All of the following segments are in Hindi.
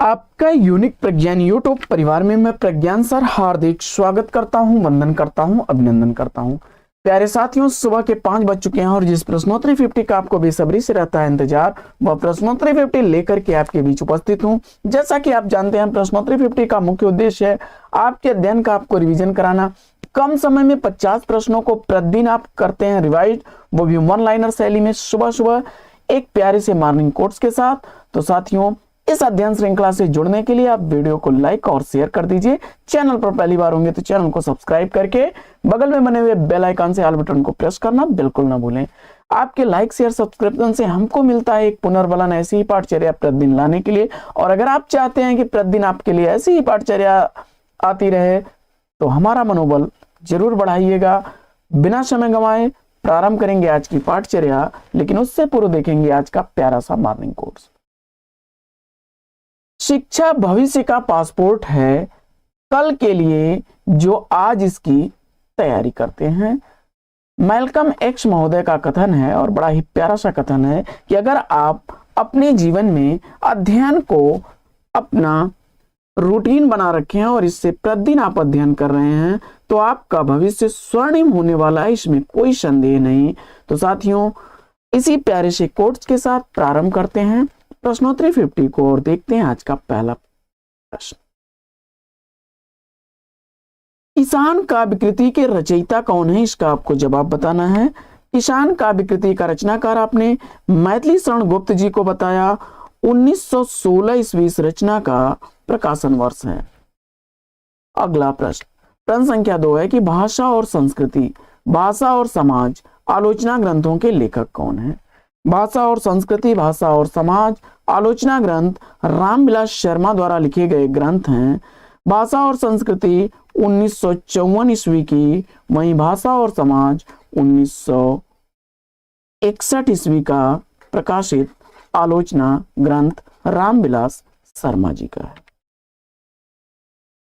आपका यूनिक प्रज्ञान यूट्यूब परिवार में मैं प्रज्ञान सर हार्दिक स्वागत करता हूं, वंदन करता हूं, अभिनंदन करता हूं। प्यारे साथियों, सुबह के 5 बज चुके हैं और जिस प्रश्नोत्तरी 50 का आपको बेसब्री से रहता है इंतजार, वह प्रश्नोत्तरी 50 लेकर के आपके बीच उपस्थित हूं। जैसा कि आप जानते हैं, प्रश्नोत्तरी 50 का मुख्य उद्देश्य है आपके अध्ययन का आपको रिविजन कराना। कम समय में 50 प्रश्नों को प्रतिदिन आप करते हैं रिवाइज, वो भी वन लाइनर शैली में, सुबह सुबह एक प्यारे से मॉर्निंग कोट्स के साथ। तो साथियों, इस अध्ययन श्रृंखला से जुड़ने के लिए आप वीडियो को लाइक और शेयर कर दीजिए। चैनल पर पहली बार होंगे तो चैनल को सब्सक्राइब करके बगल में बने हुए बेल आइकन से ऑल बटन को प्रेस करना बिल्कुल ना भूलें। आपके लाइक शेयर सब्सक्रिप्शन से हमको मिलता है एक पुनर्बलन ऐसी ही पाठचर्या प्रतिदिन लाने के लिए। और अगर आप चाहते हैं कि प्रतिदिन आपके लिए ऐसी ही पाठचर्या आती रहे तो हमारा मनोबल जरूर बढ़ाइएगा। बिना समय गंवाए प्रारंभ करेंगे आज की पाठचर्या, लेकिन उससे पूर्व देखेंगे आज का प्यारा सा मॉर्निंग कोर्स। शिक्षा भविष्य का पासपोर्ट है, कल के लिए जो आज इसकी तैयारी करते हैं। मैल्कम एक्स महोदय का कथन है और बड़ा ही प्यारा सा कथन है कि अगर आप अपने जीवन में अध्ययन को अपना रूटीन बना रखे हैं और इससे प्रतिदिन आप अध्ययन कर रहे हैं तो आपका भविष्य स्वर्णिम होने वाला है, इसमें कोई संदेह नहीं। तो साथियों, इसी प्यारे से कोट्स के साथ प्रारंभ करते हैं प्रश्नोत्तरी 50 को और देखते हैं आज का पहला प्रश्न। किसान काव्य कृति के रचयिता कौन है, इसका आपको जवाब बताना है। किसान काव्य कृति का रचनाकार आपने मैथिली शरण गुप्त जी को बताया। 1916 ईस्वी इस रचना का प्रकाशन वर्ष है। अगला प्रश्न संख्या 2 है कि भाषा और संस्कृति, भाषा और समाज आलोचना ग्रंथों के लेखक कौन है। भाषा और संस्कृति, भाषा और समाज आलोचना ग्रंथ रामविलास शर्मा द्वारा लिखे गए ग्रंथ हैं। भाषा और संस्कृति 1954 ईस्वी की, वहीं भाषा और समाज 1961 ईस्वी का प्रकाशित आलोचना ग्रंथ रामविलास शर्मा जी का है।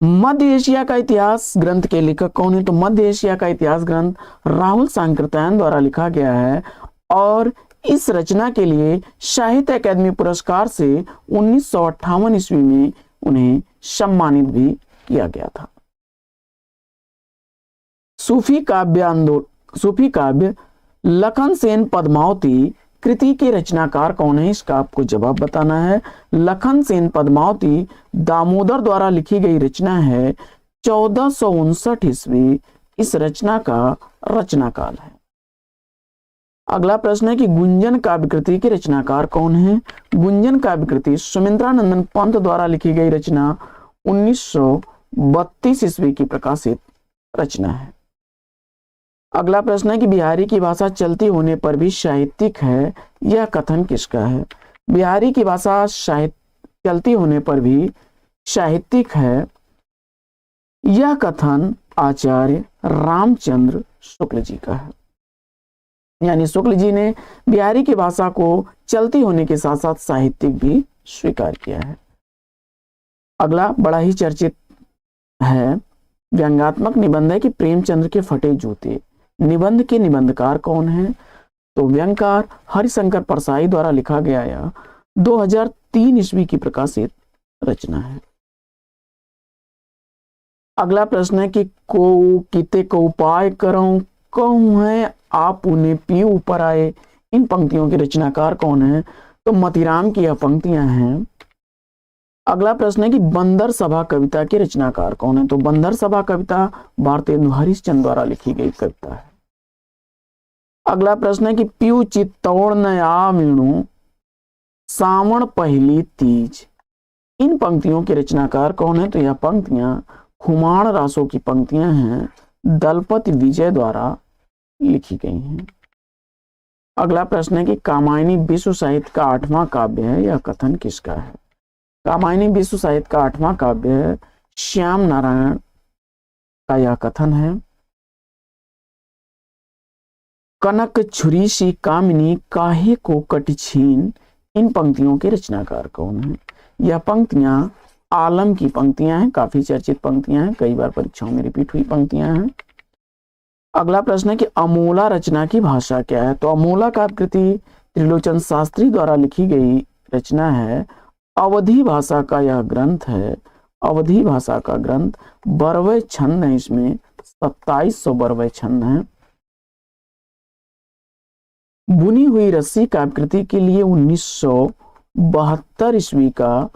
मध्य एशिया का इतिहास ग्रंथ के लेखक कौन है, तो मध्य एशिया का इतिहास ग्रंथ राहुल सांकृत्यायन द्वारा लिखा गया है और इस रचना के लिए साहित्य अकादमी पुरस्कार से 1958 ईस्वी में उन्हें सम्मानित भी किया गया था। सूफी काव्य लखन सेन पद्मावती कृति के रचनाकार कौन है, इसका आपको जवाब बताना है। लखन सेन पद्मावती दामोदर द्वारा लिखी गई रचना है। 1459 ईस्वी इस रचना का रचनाकाल है। अगला प्रश्न है कि गुंजन काव्य कृति के रचनाकार कौन है। गुंजन काव्य कृति सुमित्रानंदन पंत द्वारा लिखी गई रचना 1932 ईस्वी की प्रकाशित रचना है। अगला प्रश्न है कि बिहारी की भाषा चलती होने पर भी साहित्यिक है, यह कथन किसका है। बिहारी की भाषा चलती होने पर भी साहित्यिक है, यह कथन आचार्य रामचंद्र शुक्ल जी का है। यानी शुक्ल जी ने बिहारी की भाषा को चलती होने के साथ साथ साहित्यिक भी स्वीकार किया है। अगला बड़ा ही चर्चित है, व्यंग्यात्मक निबंध है कि प्रेमचंद्र के फटे जूते। निबंध के निबंधकार कौन है, तो व्यंगकार हरिशंकर परसाई द्वारा लिखा गया यह 2003 ईस्वी की प्रकाशित रचना है। अगला प्रश्न है कि को किते को उपाय करूं कहूं है आप उन्हें पी ऊपर आए। इन पंक्तियों के रचनाकार कौन है, तो मतीराम की यह पंक्तियां हैं। अगला प्रश्न है कि बंदर सभा कविता के रचनाकार कौन है, तो बंदर सभा कविता भारतेंदु हरिश्चंद्र द्वारा लिखी गई कविता है। अगला प्रश्न है कि पीऊ चित्तौड़ नया मीणु सावण पहली तीज। इन पंक्तियों के रचनाकार कौन है, तो यह पंक्तियां खुमाण रासों की पंक्तियां हैं, दलपति विजय द्वारा लिखी गई हैं। अगला प्रश्न है कि कामायनी विश्व साहित्य का 8वां काव्य है, यह कथन किसका है। कामायनी विश्व साहित्य का 8वां काव्य है, श्याम नारायण का यह कथन है। कनक छुरी सी कामिनी काहे को कटी छीन। इन पंक्तियों के रचनाकार कौन है, यह पंक्तियां आलम की पंक्तियां हैं, काफी चर्चित पंक्तियां हैं, कई बार परीक्षाओं में रिपीट हुई पंक्तियां हैं। अगला प्रश्न है कि अमोला रचना की भाषा क्या है, तो अमोला काव्य कृति त्रिलोचन शास्त्री द्वारा लिखी गई रचना है अवधी भाषा का यह ग्रंथ है, अवधी भाषा का ग्रंथ। बरवे छंद है, इसमें 2700 बरवे छंद हैं। बुनी हुई रस्सी काव्यकृति के लिए 1972 ईस्वी का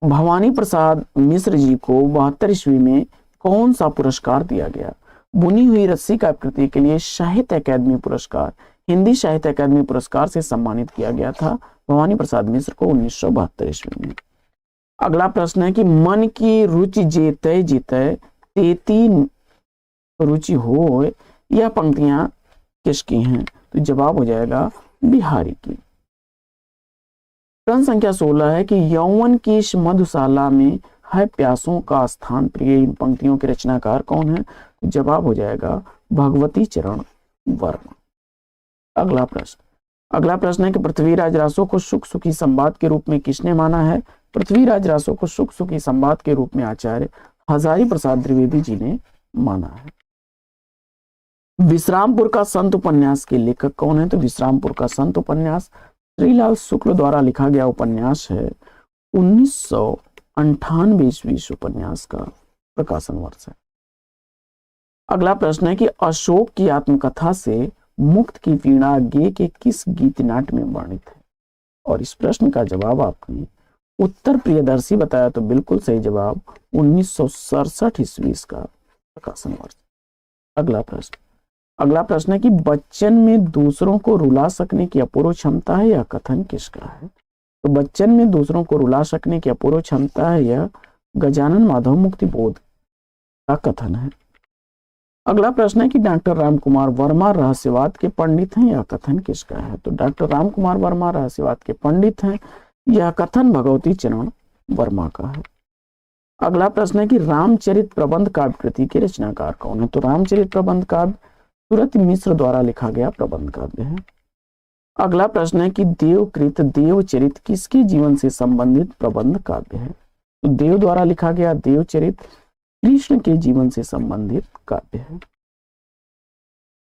भवानी प्रसाद मिश्र जी को 72 ईस्वी में कौन सा पुरस्कार दिया गया? बुनी हुई रस्सी काव्यकृति के लिए साहित्य अकादमी पुरस्कार, हिंदी साहित्य अकादमी पुरस्कार से सम्मानित किया गया था भवानी प्रसाद मिश्र को 1972 ईस्वी में। अगला प्रश्न है कि मन की रुचि जेतै जीतै तेती रुचि हो, यह पंक्तियां किसकी हैं? तो जवाब हो जाएगा बिहारी की। प्रश्न संख्या 16 है कि यौवन की इस मधुशाला में है प्यासों का स्थान प्रिय, इन पंक्तियों के रचनाकार कौन है? तो जवाब हो जाएगा भगवती चरण वर्मा। अगला प्रश्न है कि पृथ्वीराज रासो को सुख सुखी संवाद के रूप में किसने माना है? पृथ्वीराज रासो को सुख सुखी संवाद के रूप में आचार्य हजारी प्रसाद द्विवेदी जी ने माना है। विश्रामपुर का संत उपन्यास के लेखक कौन है? तो विश्रामपुर का संत उपन्यास श्रीलाल शुक्ल द्वारा लिखा गया उपन्यास है। 1998 ईस्वी इस उपन्यास का प्रकाशन वर्ष है। अगला प्रश्न है कि अशोक की आत्मकथा से मुक्त की वीणा गे के किस गीत नाट्य में वर्णित है? और इस प्रश्न का जवाब आपने उत्तर प्रियदर्शी बताया, तो बिल्कुल सही जवाब 1967 ईस्वी का प्रकाशन वर्ष। अगला प्रश्न है कि बच्चन में दूसरों को रुला सकने की अपूर्व क्षमता है, यह कथन किसका है? तो बच्चन में दूसरों को रुला सकने की अपूर्व क्षमता है, यह गजानन माधव मुक्तिबोध का कथन है। अगला प्रश्न है कि डॉक्टर रामकुमार वर्मा रहस्यवाद के पंडित हैं, यह कथन किसका है? तो डॉक्टर रामकुमार वर्मा रहस्यवाद के पंडित हैं, यह कथन भगवती चरण वर्मा का है। अगला प्रश्न है कि रामचरित प्रबंध काव्य कृति के रचनाकार कौन है? तो रामचरित प्रबंध काव्य सूरत मिश्र द्वारा लिखा गया प्रबंध काव्य है। अगला प्रश्न है कि देवकृत देवचरित किसके जीवन से संबंधित प्रबंध काव्य है? तो देव द्वारा लिखा गया देवचरित कृष्ण के जीवन से संबंधित काव्य है।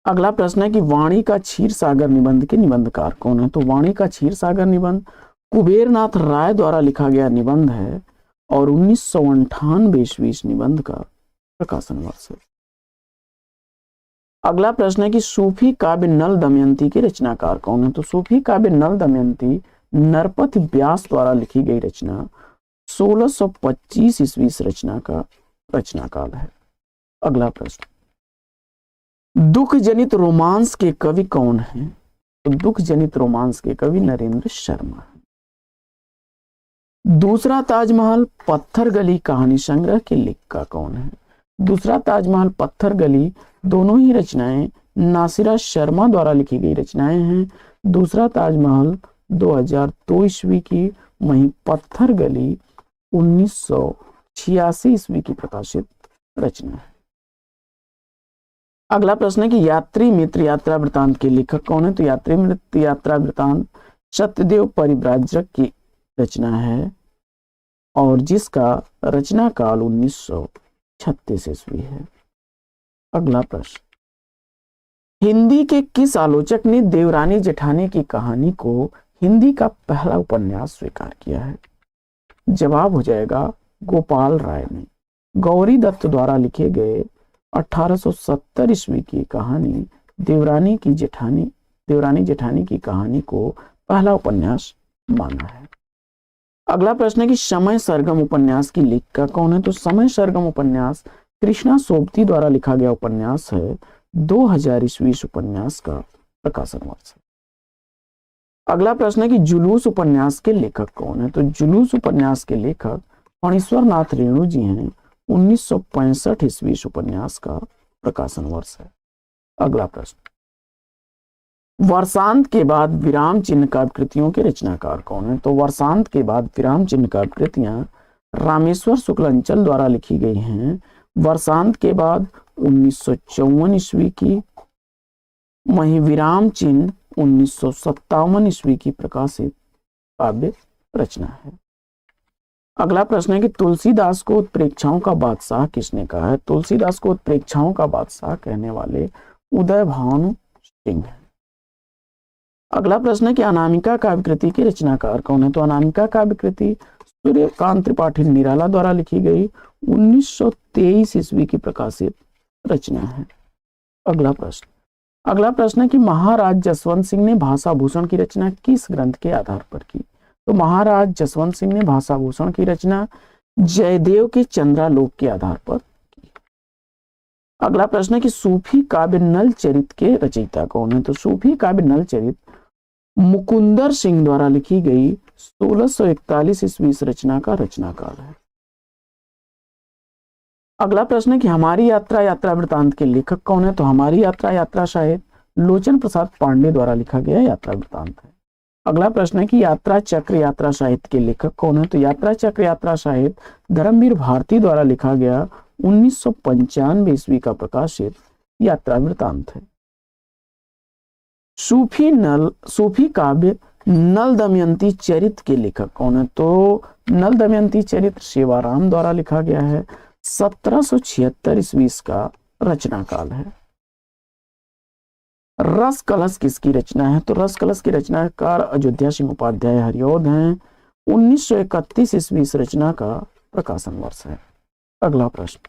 अगला प्रश्न है कि वाणी का क्षीर सागर निबंध के निबंधकार कौन है? तो वाणी का क्षीर सागर निबंध कुबेरनाथ राय द्वारा लिखा गया निबंध है और 1998 ईस्वी इस निबंध का प्रकाशन वर्ष है। अगला प्रश्न है कि सूफी काव्य नल दमयंती के रचनाकार कौन है? तो सूफी काव्य नल दमयंती नरपत व्यास द्वारा लिखी गई रचना 1625 ईस्वी रचना का रचनाकाल है। अगला प्रश्न, दुख जनित रोमांस के कवि कौन है? तो दुख जनित रोमांस के कवि नरेंद्र शर्मा है। दूसरा ताजमहल पत्थर गली कहानी संग्रह के लेखक कौन है? दूसरा ताजमहल पत्थर गली दोनों ही रचनाएं नासिरा शर्मा द्वारा लिखी गई रचनाएं हैं। दूसरा ताजमहल 2002 ईस्वी की, वहीं पत्थर गली 1986 ईस्वी की प्रकाशित रचना है। अगला प्रश्न है कि यात्री मित्र यात्रा वृतांत के लेखक कौन है? तो यात्री मित्र यात्रा वृतांत सत्यदेव परिव्राजक की रचना है और जिसका रचना काल 1936 ईस्वी है। अगला प्रश्न, हिंदी के किस आलोचक ने देवरानी जेठानी की कहानी को हिंदी का पहला उपन्यास स्वीकार किया है? जवाब हो जाएगा गोपाल राय ने। गौरी दत्त द्वारा लिखे गए 1870 ईस्वी की कहानी देवरानी जेठानी की कहानी को पहला उपन्यास माना है। अगला प्रश्न है कि समय सरगम उपन्यास की लेखिका कौन है? तो समय सरगम उपन्यास कृष्णा सोबती द्वारा लिखा गया उपन्यास है। 2000 ईस्वी इस उपन्यास का प्रकाशन वर्ष है। अगला प्रश्न है कि जुलूस उपन्यास के लेखक कौन है? तो जुलूस उपन्यास के लेखक फणीश्वर नाथ रेणु जी हैं। 1965 ईस्वी इस उपन्यास का प्रकाशन वर्ष है। अगला प्रश्न, वर्षांत के बाद विराम चिन्ह काव्य कृतियों के रचनाकार कौन है? तो वर्षांत के बाद विराम चिन्ह काव्य कृतियां रामेश्वर शुक्लांचल द्वारा लिखी गई हैं। वर्षांत के बाद 1954 ईस्वी की, वहीं विराम चिन्ह 1957 ईस्वी की प्रकाशित काव्य रचना है। अगला प्रश्न है कि तुलसीदास को उत्प्रेक्षाओं का बादशाह किसने कहा है? तुलसीदास को उत्प्रेक्षाओं का बादशाह कहने वाले उदय भानु सिंह हैं। अगला प्रश्न है कि अनामिका काव्य कृति की रचनाकार कौन है? तो अनामिका काव्य कृति सूर्यकांत त्रिपाठी निराला द्वारा लिखी गई 1923 ईस्वी की प्रकाशित रचना है। अगला प्रश्न है कि महाराज जसवंत सिंह ने भाषा भूषण की रचना किस ग्रंथ के आधार पर की? तो महाराज जसवंत सिंह ने भाषा भूषण की रचना जयदेव के चंद्रालोक के आधार पर की। अगला प्रश्न है कि सूफी काव्य नल चरित के रचयिता कौन है? तो सूफी काव्य नल चरित मुकुंदर सिंह द्वारा लिखी गई 1641 ईस्वी रचना का रचनाकार है। अगला प्रश्न है कि हमारी यात्रा वृतांत के लेखक कौन है? तो हमारी यात्रा शायद लोचन प्रसाद पांडे द्वारा लिखा गया यात्रा वृतांत है। अगला प्रश्न है कि यात्रा चक्र यात्रा साहित्य के लेखक कौन है? तो यात्रा चक्र यात्रा साहित्य धर्मवीर भारती द्वारा लिखा गया 1995 ईस्वी का प्रकाशित यात्रा वृतांत है। सूफी काव्य नल दमयंती चरित के लेखक कौन है? तो नल दमयंती चरित सेवाराम द्वारा लिखा गया है, 1776 ईस्वी का रचना काल है। रस कलश किसकी रचना है? तो रस कलश की रचनाकार अयोध्या सिंह उपाध्याय हरिऔध हैं, 1931 ईस्वी रचना का प्रकाशन वर्ष है। अगला प्रश्न,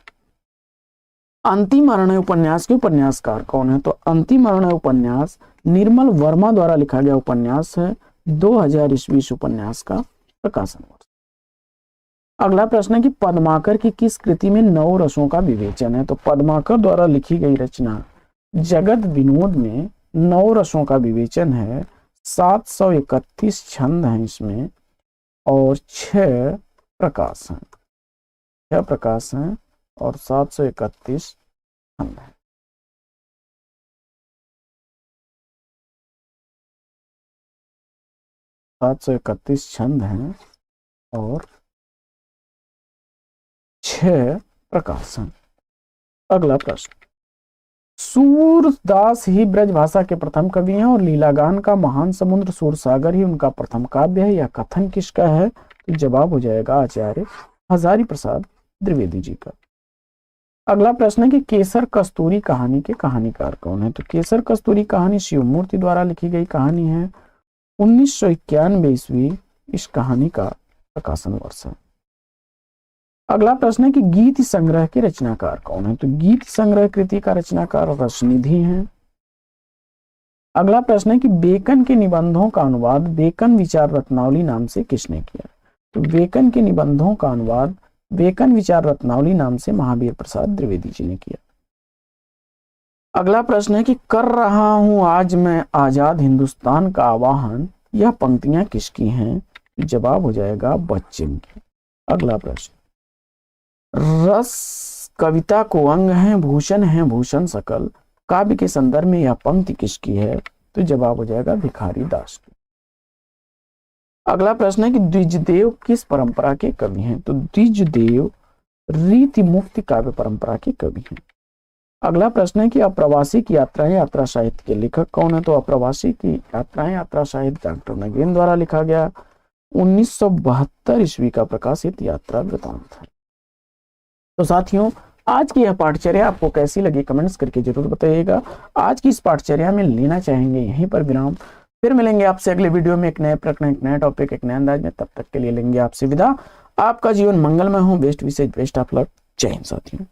अंतिम अरणय उपन्यास के उपन्यासकार कौन है? तो अंतिम अरणय उपन्यास निर्मल वर्मा द्वारा लिखा गया उपन्यास है, 2000 ईस्वी उपन्यास का प्रकाशन वर्ष। अगला प्रश्न है कि पद्माकर की किस कृति में 9 रसों का विवेचन है? तो पद्माकर द्वारा लिखी गई रचना जगत विनोद में 9 रसों का विवेचन है, 731 छंद हैं इसमें और 6 प्रकाश हैं, 6 प्रकाश हैं और 731 छंद हैं। छंद हैं और 6 प्रकाश हैं। अगला प्रश्न, सूरदास ही ब्रज भाषा के प्रथम कवि हैं और लीलागान का महान समुद्र सूरसागर ही उनका प्रथम काव्य है। यह कथन किसका है? तो जवाब हो जाएगा आचार्य हजारी प्रसाद द्विवेदी जी का। अगला प्रश्न है कि केसर कस्तूरी कहानी के कहानीकार कौन है? तो केसर कस्तूरी कहानी शिवमूर्ति द्वारा लिखी गई कहानी है, 1991 ईस्वी इस कहानी का प्रकाशन वर्ष है। अगला प्रश्न है कि गीत संग्रह के रचनाकार कौन है? तो गीत संग्रह कृति का रचनाकार रसनिधि हैं। अगला प्रश्न है कि बेकन के निबंधों का अनुवाद बेकन विचार रत्नावली नाम से किसने किया? तो बेकन के निबंधों का अनुवाद बेकन विचार रत्नावली नाम से महावीर प्रसाद द्विवेदी जी ने किया। अगला प्रश्न है कि कर रहा हूं आज मैं आजाद हिंदुस्तान का आवाहन, यह पंक्तियां किसकी हैं? जवाब हो जाएगा बच्चन की। अगला प्रश्न, रस कविता को अंग है भूषण सकल, काव्य के संदर्भ में यह पंक्ति किसकी है? तो जवाब हो जाएगा भिखारी दास की। अगला प्रश्न है कि द्विजदेव किस परंपरा के कवि हैं? तो द्विजदेव रीति मुक्ति काव्य परंपरा के कवि हैं। अगला प्रश्न है कि अप्रवासी की यात्राएं यात्रा साहित्य के लेखक कौन है? तो अप्रवासी की यात्राएं यात्रा साहित्य डॉक्टर नगेन द्वारा लिखा गया 1972 ईस्वी का प्रकाशित यात्रा वृतांत है। तो साथियों, आज की यह पाठचर्या आपको कैसी लगी कमेंट्स करके जरूर बताइएगा। आज की इस पाठचर्या में लेना चाहेंगे यहीं पर विराम, फिर मिलेंगे आपसे अगले वीडियो में एक नए प्रश्न, एक नया टॉपिक, एक नए अंदाज में। तब तक के लिए लेंगे आपसे विदा। आपका जीवन मंगलमय हो। बेस्ट विशेष बेस्ट ऑफ लक। जय हिंद साथियों।